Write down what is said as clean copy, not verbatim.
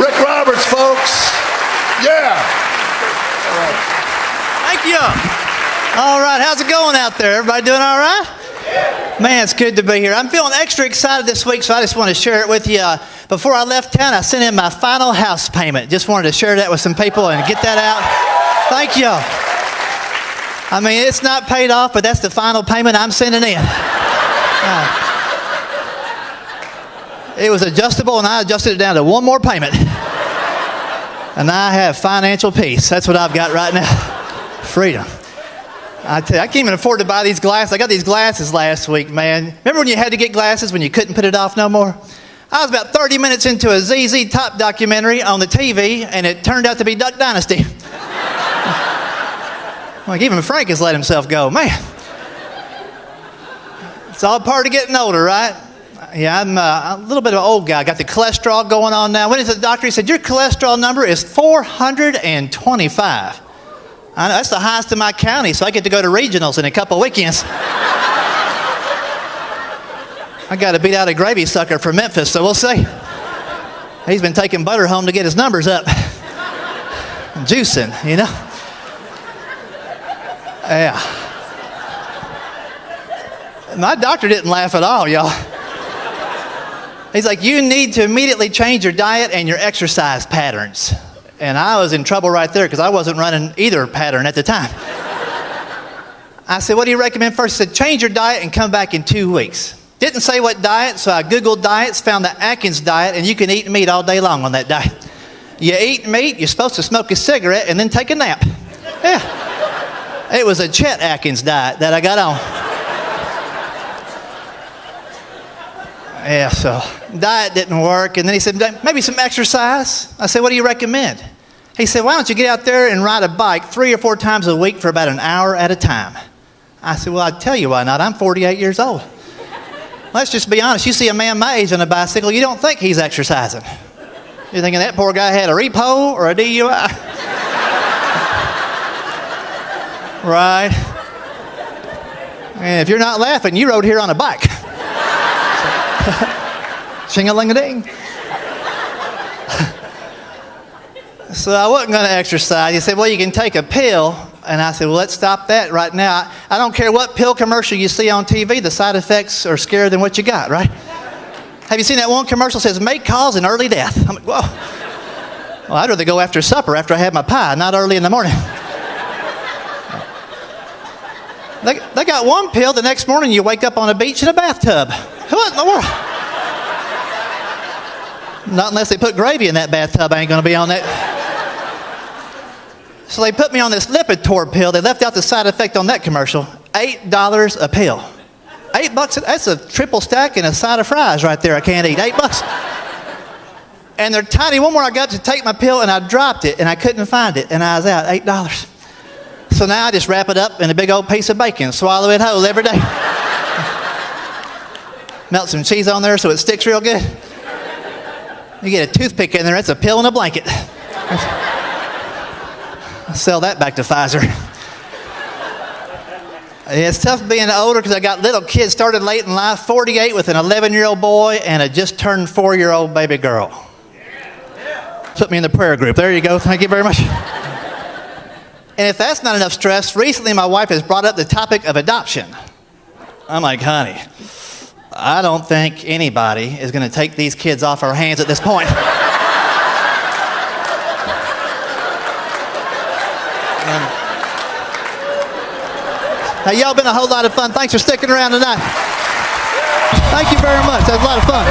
Rik Roberts, folks. Yeah. All right. Thank you. All right, how's it going out there? Everybody doing all right? Man, it's good to be here. I'm feeling extra excited this week, so I just want to share it with you. Before I left town, I sent in my final house payment. Just wanted to share that with some people and get that out. Thank you. I mean, it's not paid off, but that's the final payment I'm sending in. It was adjustable, and I adjusted it down to one more payment. And I have financial peace. That's what I've got right now. Freedom. I tell you, I can't even afford to buy these glasses. I got these glasses last week, man. Remember when you had to get glasses when you couldn't put it off no more? I was about 30 minutes into a ZZ Top documentary on the TV, and it turned out to be Duck Dynasty. Like, even Frank has let himself go. Man. It's all part of getting older, right? Yeah, I'm a little bit of an old guy. Got the cholesterol going on now. Went into the doctor. He said, your cholesterol number is 425. I know, that's the highest in my county, so I get to go to regionals in a couple weekends. I got to beat out a gravy sucker from Memphis, so we'll see. He's been taking butter home to get his numbers up. Juicing, you know? Yeah. My doctor didn't laugh at all, y'all. He's like, you need to immediately change your diet and your exercise patterns. And I was in trouble right there because I wasn't running either pattern at the time. I said, what do you recommend first? He said, change your diet and come back in 2 weeks. Didn't say what diet, so I Googled diets, found the Atkins diet, and you can eat meat all day long on that diet. You eat meat, you're supposed to smoke a cigarette, and then take a nap. Yeah. It was a Chet Atkins diet that I got on. Yeah, so diet didn't work. And then he said, maybe some exercise. I said, what do you recommend? He said, why don't you get out there and ride a bike 3 or 4 times a week for about an hour at a time? I said, well, I'll tell you why not. I'm 48 years old. Let's just be honest. You see a man my age on a bicycle, you don't think he's exercising. You're thinking that poor guy had a repo or a DUI. Right? And if you're not laughing, you rode here on a bike. Ching-a-ling-a-ding. So I wasn't going to exercise. He said, well, you can take a pill. And I said, well, let's stop that right now. I don't care what pill commercial you see on TV. The side effects are scarier than what you got, right? Have you seen that one commercial that says, may cause an early death? I'm like, whoa. Well, I'd rather go after supper after I had my pie, not early in the morning. They got one pill, the next morning you wake up on a beach in a bathtub. What in the world? Not unless they put gravy in that bathtub, I ain't going to be on that. So they put me on this Lipitor pill. They left out the side effect on that commercial. $8 a pill. $8, that's a triple stack and a side of fries right there I can't eat. $8. And they're tiny. One more I got to take my pill and I dropped it and I couldn't find it and I was out, $8. So now I just wrap it up in a big old piece of bacon, swallow it whole every day. Melt some cheese on there so it sticks real good. You get a toothpick in there, it's a pill and a blanket. I'll sell that back to Pfizer. It's tough being older because I got little kids, started late in life, 48 with an 11-year-old boy and a just turned 4-year-old baby girl. Put me in the prayer group. There you go. Thank you very much. And if that's not enough stress, recently my wife has brought up the topic of adoption. I'm like, honey, I don't think anybody is going to take these kids off our hands at this point. Hey, y'all been a whole lot of fun. Thanks for sticking around tonight. Thank you very much. That was a lot of fun.